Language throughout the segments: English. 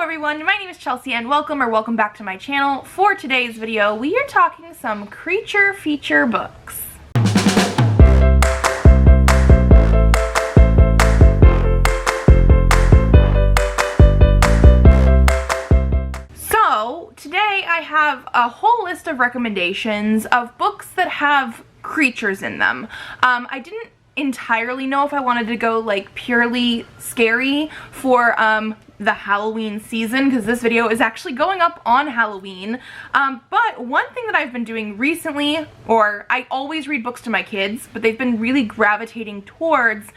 everyone, my name is Chelsea and welcome back to my channel. For today's video, we are talking some creature feature books. So today I have a whole list of recommendations of books that have creatures in them. I didn't entirely know if I wanted to go like purely scary for the Halloween season, because this video is actually going up on Halloween. But one thing that I've been doing recently, or I always read books to my kids, but they've been really gravitating towards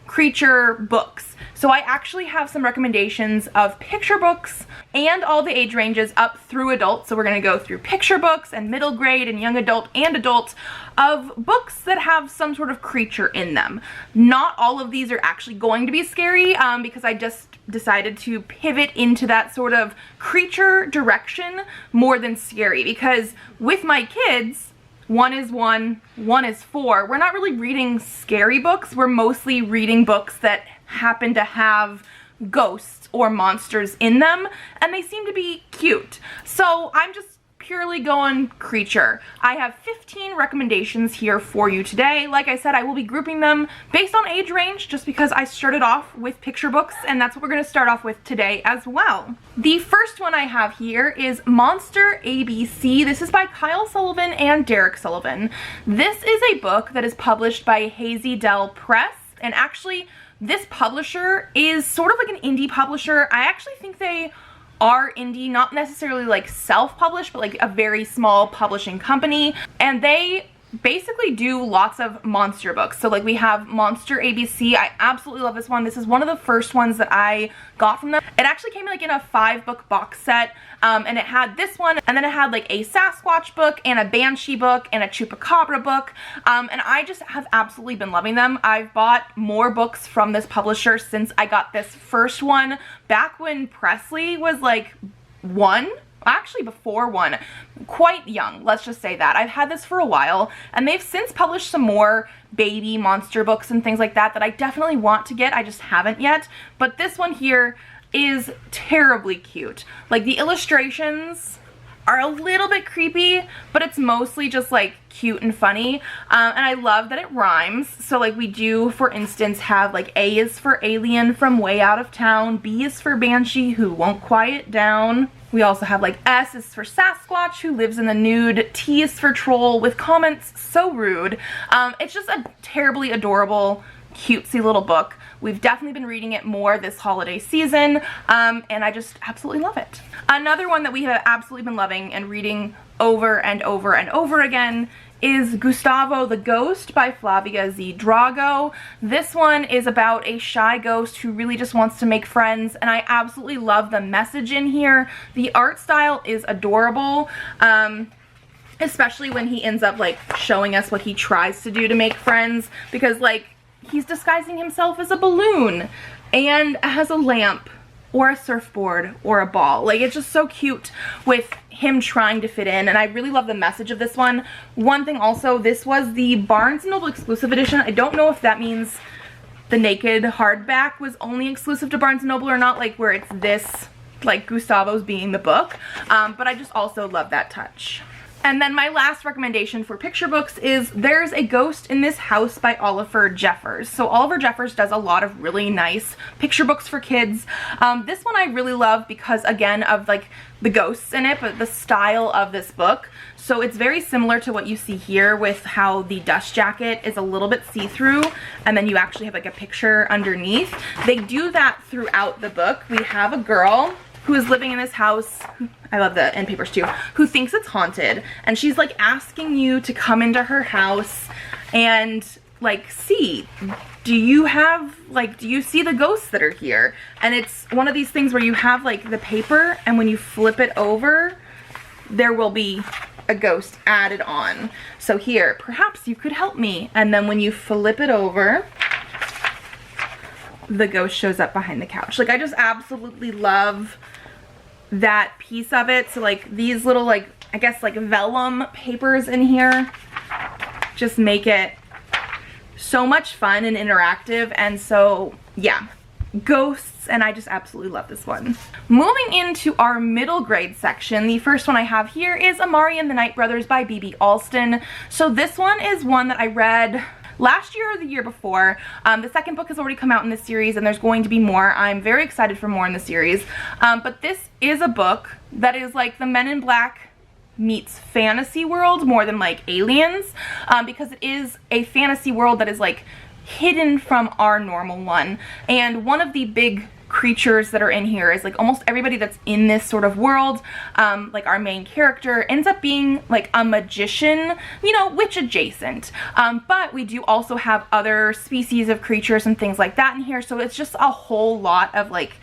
creature books. So I actually have some recommendations of picture books and all the age ranges up through adult. So we're going to go through picture books and middle grade and young adult and adult of books that have some sort of creature in them. Not all of these are actually going to be scary because I just decided to pivot into that sort of creature direction more than scary, because with my kids, one is 4, we're not really reading scary books. We're mostly reading books that happen to have ghosts or monsters in them, and they seem to be cute. So I'm just purely going creature. I have 15 recommendations here for you today. Like I said, I will be grouping them based on age range just because I started off with picture books, and that's what we're going to start off with today as well. The first one I have here is Monster ABC. This is by Kyle Sullivan and Derek Sullivan. This is a book that is published by Hazy Dell Press, and actually this publisher is sort of like an indie publisher. I actually think they are indie, not necessarily like self-published, but like a very small publishing company, and they basically do lots of monster books. So like we have Monster ABC. I absolutely love this one. This is one of the first ones that I got from them. It actually came like in a 5-book box set, and it had this one, and then it had like a Sasquatch book and a Banshee book and a Chupacabra book, and I just have absolutely been loving them. I've bought more books from this publisher since I got this first one back when Presley was like 1. Actually before 1, quite young, let's just say that. I've had this for a while, and they've since published some more baby monster books and things like that that I definitely want to get, I just haven't yet. But this one here is terribly cute. Like, the illustrations are a little bit creepy, but it's mostly just like cute and funny, and I love that it rhymes. So like we do, for instance, have like A is for alien from way out of town, B is for banshee who won't quiet down. We also have like S is for Sasquatch who lives in the nude, T is for troll with comments so rude. It's just a terribly adorable, cutesy little book. We've definitely been reading it more this holiday season, and I just absolutely love it. Another one that we have absolutely been loving and reading over and over and over again is Gustavo the Ghost by Flavia Z. Drago. This one is about a shy ghost who really just wants to make friends, and I absolutely love the message in here. The art style is adorable, especially when he ends up like showing us what he tries to do to make friends, because like he's disguising himself as a balloon and has a lamp or a surfboard or a ball. Like, it's just so cute with him trying to fit in, and I really love the message of this one. One thing also, this was the Barnes & Noble exclusive edition. I don't know if that means the naked hardback was only exclusive to Barnes & Noble or not, like where it's this, like Gustavo's being the book, but I just also love that touch. And then my last recommendation for picture books is There's a Ghost in This House by Oliver Jeffers. So Oliver Jeffers does a lot of really nice picture books for kids. This one I really love because, again, of like the ghosts in it, but the style of this book. So it's very similar to what you see here with how the dust jacket is a little bit see-through, and then you actually have like a picture underneath. They do that throughout the book. We have a girl who is living in this house, I love the end papers too, who thinks it's haunted, and she's like asking you to come into her house and like see, do you see the ghosts that are here? And it's one of these things where you have like the paper, and when you flip it over, there will be a ghost added on. So here, perhaps you could help me. And then when you flip it over, the ghost shows up behind the couch. Like, I just absolutely love that piece of it. So like these little, like, I guess like vellum papers in here just make it so much fun and interactive. And so yeah, ghosts, and I just absolutely love this one. Moving into our middle grade section, the first one I have here is Amari and the Night Brothers by B.B. Alston. So this one is one that I read last year or the year before. The second book has already come out in this series, and there's going to be more. I'm very excited for more in the series. But this is a book that is like the Men in Black meets fantasy world more than like Aliens, because it is a fantasy world that is like hidden from our normal one. And one of the big creatures that are in here is like almost everybody that's in this sort of world, like our main character ends up being like a magician, you know, witch adjacent, but we do also have other species of creatures and things like that in here, so it's just a whole lot of like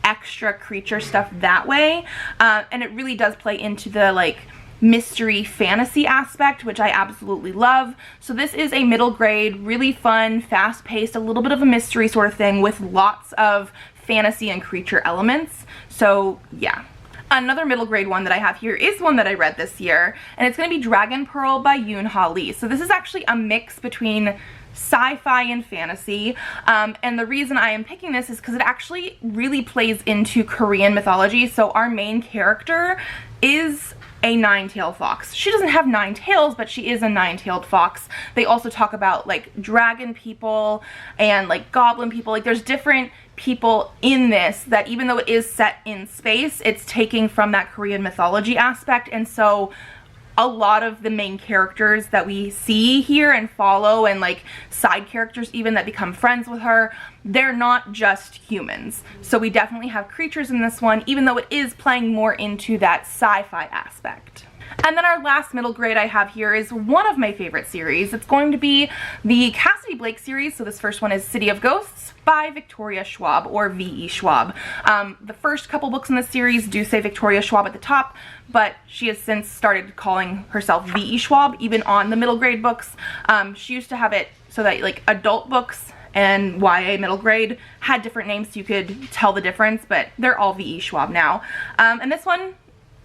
extra creature stuff that way, and it really does play into the like mystery fantasy aspect, which I absolutely love. So this is a middle grade, really fun, fast-paced, a little bit of a mystery sort of thing with lots of fantasy and creature elements. So yeah. Another middle grade one that I have here is one that I read this year, and it's going to be Dragon Pearl by Yoon Ha Lee. So this is actually a mix between sci-fi and fantasy, and the reason I am picking this is because it actually really plays into Korean mythology. So our main character is a nine-tailed fox. She doesn't have 9 tails, but she is a 9-tailed fox. They also talk about like dragon people and like goblin people. Like there's different people in this that, even though it is set in space, it's taking from that Korean mythology aspect. And so a lot of the main characters that we see here and follow, and like side characters even that become friends with her, they're not just humans. So we definitely have creatures in this one, even though it is playing more into that sci-fi aspect. And then our last middle grade I have here is one of my favorite series. It's going to be the Cassidy Blake series. So this first one is City of Ghosts by Victoria Schwab, or V.E. Schwab. The first couple books in this series do say Victoria Schwab at the top, but she has since started calling herself V.E. Schwab, even on the middle grade books. She used to have it so that like adult books and YA middle grade had different names so you could tell the difference, but they're all V.E. Schwab now. And this one,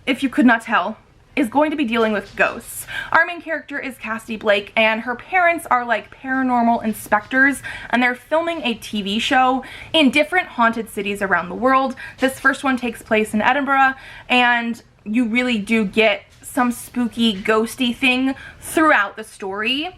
if you could not tell, is going to be dealing with ghosts. Our main character is Cassidy Blake, and her parents are like paranormal inspectors, and they're filming a TV show in different haunted cities around the world. This first one takes place in Edinburgh, and you really do get some spooky, ghosty thing throughout the story.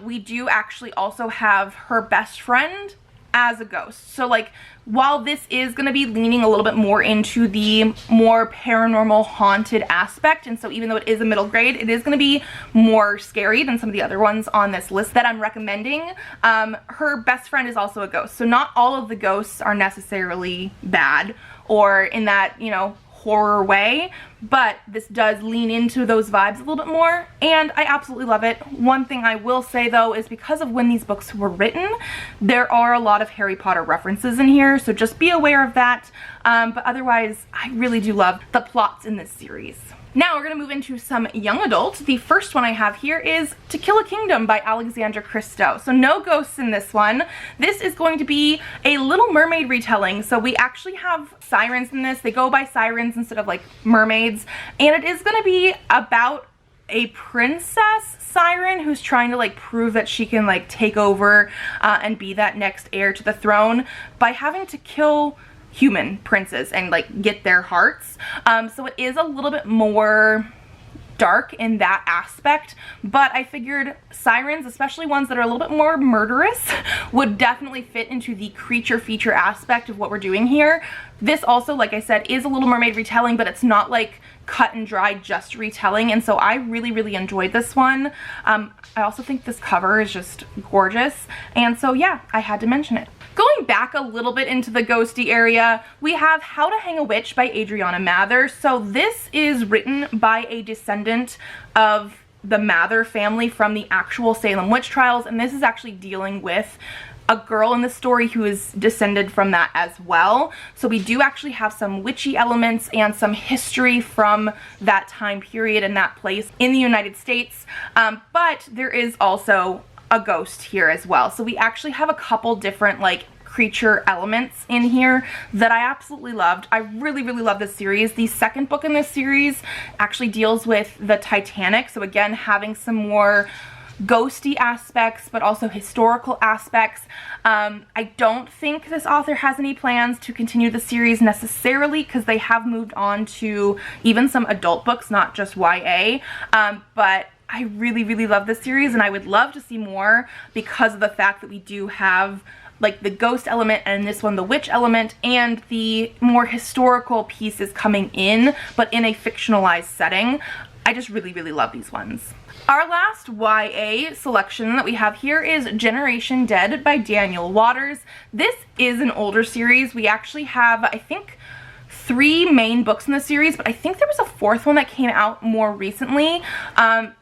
We do actually also have her best friend as a ghost. So like, while this is going to be leaning a little bit more into the more paranormal haunted aspect, and so even though it is a middle grade, it is going to be more scary than some of the other ones on this list that I'm recommending, her best friend is also a ghost. So not all of the ghosts are necessarily bad or in that, you know, horror way, but this does lean into those vibes a little bit more, and I absolutely love it. One thing I will say though is because of when these books were written, there are a lot of Harry Potter references in here, so just be aware of that, but otherwise I really do love the plots in this series. Now we're going to move into some young adult. The first one I have here is To Kill a Kingdom by Alexandra Christo. So no ghosts in this one. This is going to be a Little Mermaid retelling. So we actually have sirens in this. They go by sirens instead of like mermaids. And it is going to be about a princess siren who's trying to like prove that she can like take over and be that next heir to the throne by having to kill human princes and like get their hearts. So it is a little bit more dark in that aspect, but I figured sirens, especially ones that are a little bit more murderous, would definitely fit into the creature feature aspect of what we're doing here. This also, like I said, is a Little Mermaid retelling, but it's not like cut and dry just retelling, and so I really enjoyed this one. I also think this cover is just gorgeous, and so yeah, I had to mention it. Going back a little bit into the ghosty area, we have How to Hang a Witch by Adriana Mather. So this is written by a descendant of the Mather family from the actual Salem witch trials, and this is actually dealing with a girl in the story who is descended from that as well. So we do actually have some witchy elements and some history from that time period and that place in the United States, but there is also a ghost here as well. So we actually have a couple different like creature elements in here that I absolutely loved. I really love this series. The second book in this series actually deals with the Titanic, so again having some more ghosty aspects, but also historical aspects. I don't think this author has any plans to continue the series necessarily, because they have moved on to even some adult books, not just YA, but I really love this series, and I would love to see more because of the fact that we do have like the ghost element, and this one the witch element, and the more historical pieces coming in, but in a fictionalized setting. I just really love these ones. Our last YA selection that we have here is Generation Dead by Daniel Waters. This is an older series. We actually have, I think, 3 main books in the series, but I think there was a 4th one that came out more recently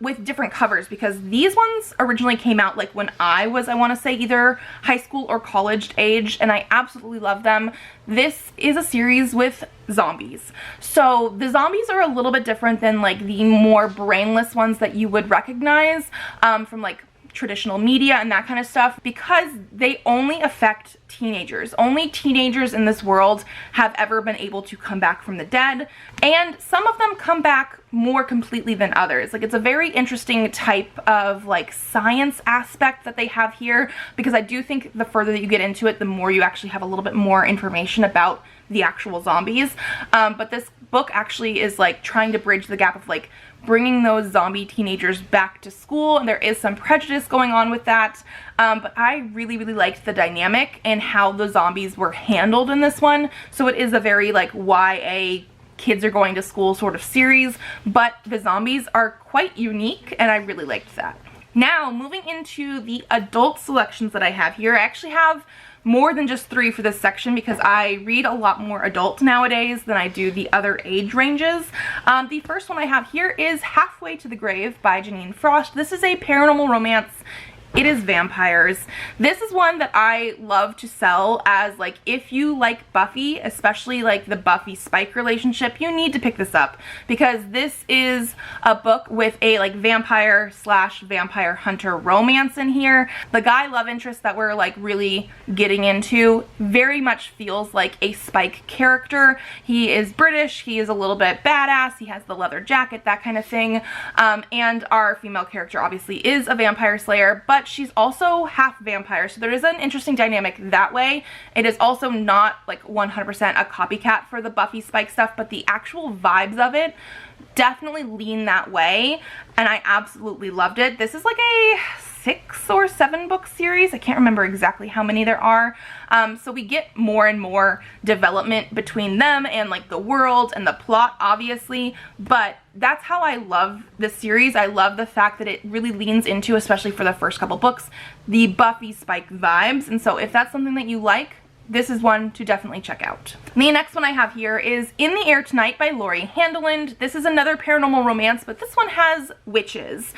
with different covers, because these ones originally came out like when I was, I want to say, either high school or college age, and I absolutely love them. This is a series with zombies. So the zombies are a little bit different than like the more brainless ones that you would recognize from like traditional media and that kind of stuff, because they only affect teenagers. Only teenagers in this world have ever been able to come back from the dead, and some of them come back more completely than others. Like, it's a very interesting type of like science aspect that they have here, because I do think the further that you get into it, the more you actually have a little bit more information about the actual zombies. But this book actually is like trying to bridge the gap of like bringing those zombie teenagers back to school, and there is some prejudice going on with that. But I really liked the dynamic and how the zombies were handled in this one. So it is a very like YA kids are going to school sort of series, but the zombies are quite unique, and I really liked that. Now, moving into the adult selections that I have here, I actually have more than just 3 for this section, because I read a lot more adult nowadays than I do the other age ranges. The first one I have here is Halfway to the Grave by Janine Frost. This is a paranormal romance. It is vampires. This is one that I love to sell as like, if you like Buffy, especially like the Buffy Spike relationship, you need to pick this up, because this is a book with a like vampire slash vampire hunter romance in here. The guy love interest that we're like really getting into very much feels like a Spike character. He is British, he is a little bit badass, he has the leather jacket, that kind of thing. And our female character obviously is a vampire slayer, but she's also half vampire, so there is an interesting dynamic that way. It is also not like 100% a copycat for the Buffy Spike stuff, but the actual vibes of it definitely lean that way, and I absolutely loved it. This is like a 6 or 7 book series. I can't remember exactly how many there are. So we get more and more development between them and like the world and the plot, obviously, but that's how I love this series. I love the fact that it really leans into, especially for the first couple books, the Buffy Spike vibes. And so if that's something that you like, this is one to definitely check out. The next one I have here is In the Air Tonight by Laurie Handeland. This is another paranormal romance, but this one has witches.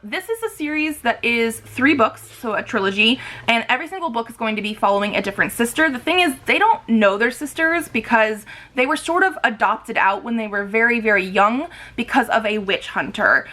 This is a series that is 3 books, so a trilogy, and every single book is going to be following a different sister. The thing is, they don't know their sisters because they were sort of adopted out when they were very young because of a witch hunter.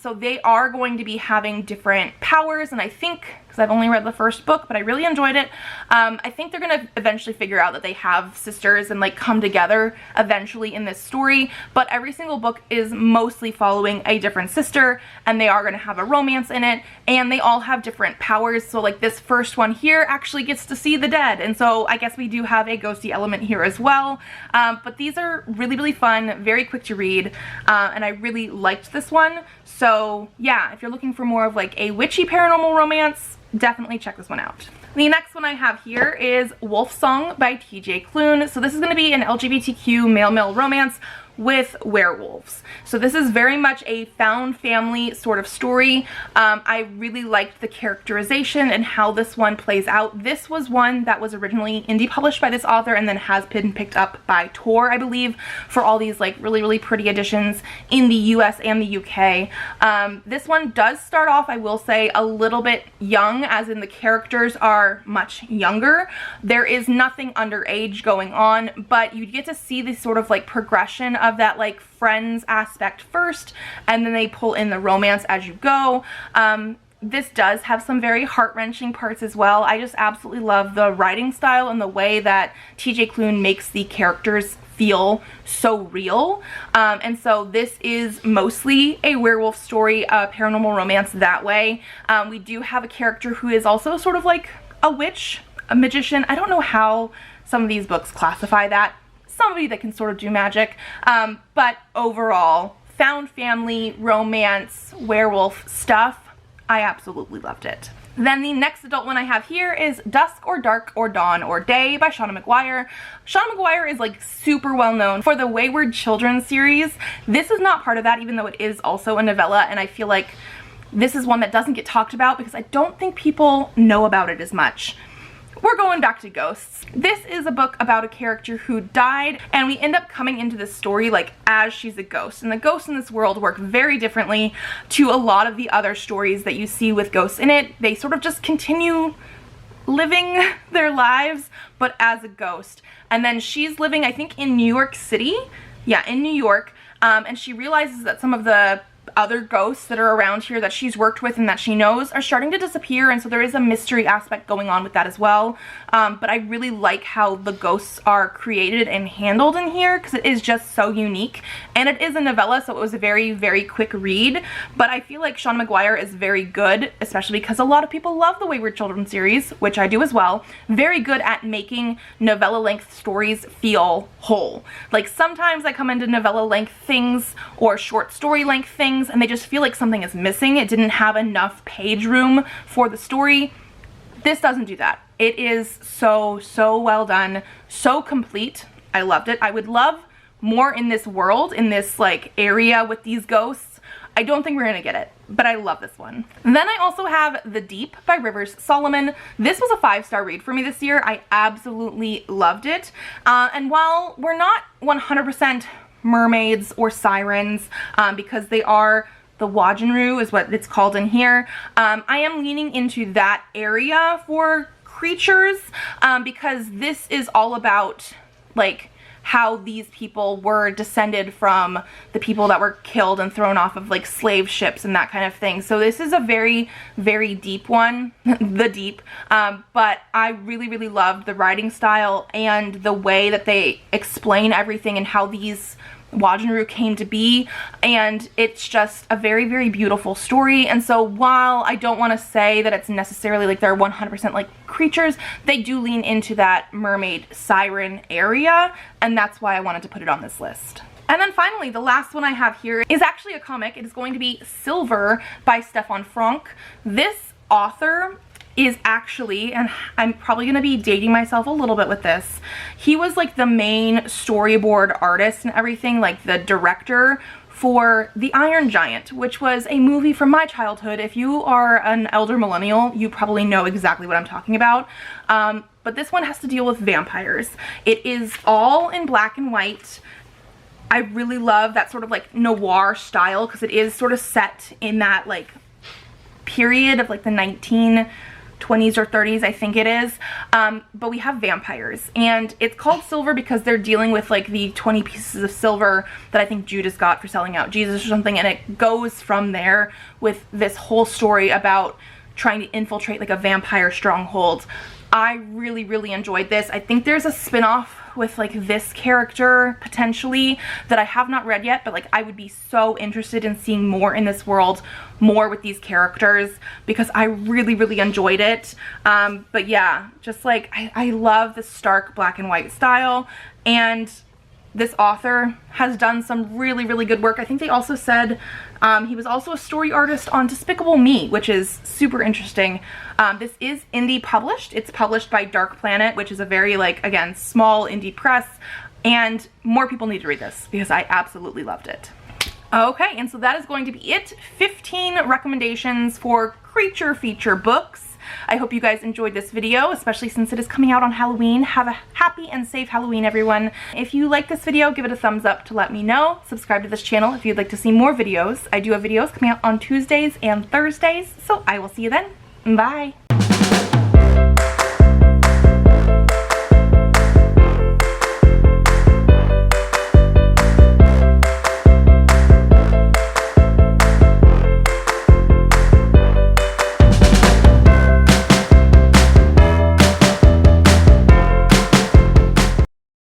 So they are going to be having different powers, and I think, because I've only read the first book, but I really enjoyed it, I think they're going to eventually figure out that they have sisters and like come together eventually in this story, but every single book is mostly following a different sister, and they are going to have a romance in it, and they all have different powers. So like this first one here actually gets to see the dead, and so I guess we do have a ghosty element here as well. But these are really fun, very quick to read, and I really liked this one. So yeah, if you're looking for more of like a witchy paranormal romance, definitely check this one out. The next one I have here is Wolfsong by TJ Klune. So this is going to be an LGBTQ male-male romance with werewolves. So this is very much a found family sort of story. I really liked the characterization and how this one plays out. This was one that was originally indie published by this author and then has been picked up by Tor, I believe, for all these like really pretty editions in the US and the UK. This one does start off, I will say, a little bit young, as in the characters are much younger. There is nothing underage going on, but you get to see this sort of like progression of that like friends aspect first, and then they pull in the romance as you go. This does have some very heart-wrenching parts as well. I just absolutely love the writing style and the way that TJ Klune makes the characters feel so real. And so this is mostly a werewolf story, a paranormal romance that way. We do have a character who is also sort of like a witch, a magician. I don't know how some of these books classify that. Somebody that can sort of do magic. But overall, found family, romance, werewolf stuff, I absolutely loved it. Then the next adult one I have here is Dusk or Dark or Dawn or Day by Shauna McGuire. Shauna McGuire is like super well known for the Wayward Children series. This is not part of that, even though it is also a novella, and I feel like this is one that doesn't get talked about because I don't think people know about it as much. We're going back to ghosts. This is a book about a character who died, and we end up coming into this story like as she's a ghost. And the ghosts in this world work very differently to a lot of the other stories that you see with ghosts in it. They sort of just continue living their lives, but as a ghost. And then she's living, I think, in New York City. Yeah, in New York. And she realizes that some of the other ghosts that are around here that she's worked with and that she knows are starting to disappear, and so there is a mystery aspect going on with that as well. But I really like how the ghosts are created and handled in here because it is just so unique, and it is a novella, so it was a very, very quick read. But I feel like Shauna McGuire is very good, especially because a lot of people love the Wayward Children series, which I do as well, very good at making novella length stories feel whole. Like sometimes I come into novella length things or short story length things and they just feel like something is missing. It didn't have enough page room for the story. This doesn't do that. It is so well done, so complete. I loved it. I would love more in this world, in this like area with these ghosts. I don't think we're gonna get it, but I love this one. Then I also have The Deep by Rivers Solomon. This was a 5-star read for me this year. I absolutely loved it. And while we're not 100% mermaids or sirens, because they are the Wajanru is what it's called in here, I am leaning into that area for creatures, because this is all about like how these people were descended from the people that were killed and thrown off of like slave ships and that kind of thing. So this is a very, very deep one, The Deep, but I really loved the writing style and the way that they explain everything and how these Wajanru came to be, and it's just a very, very beautiful story. And so while I don't want to say that it's necessarily like they're 100% like creatures, they do lean into that mermaid siren area, and that's why I wanted to put it on this list. And then finally, the last one I have here is actually a comic. It is going to be Silver by Stefan Frank. This author is actually, and I'm probably going to be dating myself a little bit with this, he was like the main storyboard artist and everything, like the director for The Iron Giant, which was a movie from my childhood. If you are an elder millennial, you probably know exactly what I'm talking about. But this one has to deal with vampires. It is all in black and white. I really love that sort of like noir style because it is sort of set in that like period of like the 1920s or 30s, I think it is. But we have vampires, and it's called Silver because they're dealing with like the 20 pieces of silver that I think Judas got for selling out Jesus or something, and it goes from there with this whole story about trying to infiltrate like a vampire stronghold. I really enjoyed this. I think there's a spin-off with like this character potentially that I have not read yet, but like I would be so interested in seeing more in this world, more with these characters, because I really enjoyed it. But yeah, just like I love the stark black and white style, and this author has done some really good work. I think they also said he was also a story artist on Despicable Me, which is super interesting. This is indie published. It's published by Dark Planet, which is a very, like, again, small indie press, and more people need to read this because I absolutely loved it. Okay, and so that is going to be it. 15 recommendations for creature feature books. I hope you guys enjoyed this video, especially since it is coming out on Halloween. Have a happy and safe Halloween, everyone. If you like this video, give it a thumbs up to let me know. Subscribe to this channel if you'd like to see more videos. I do have videos coming out on Tuesdays and Thursdays, so I will see you then. Bye.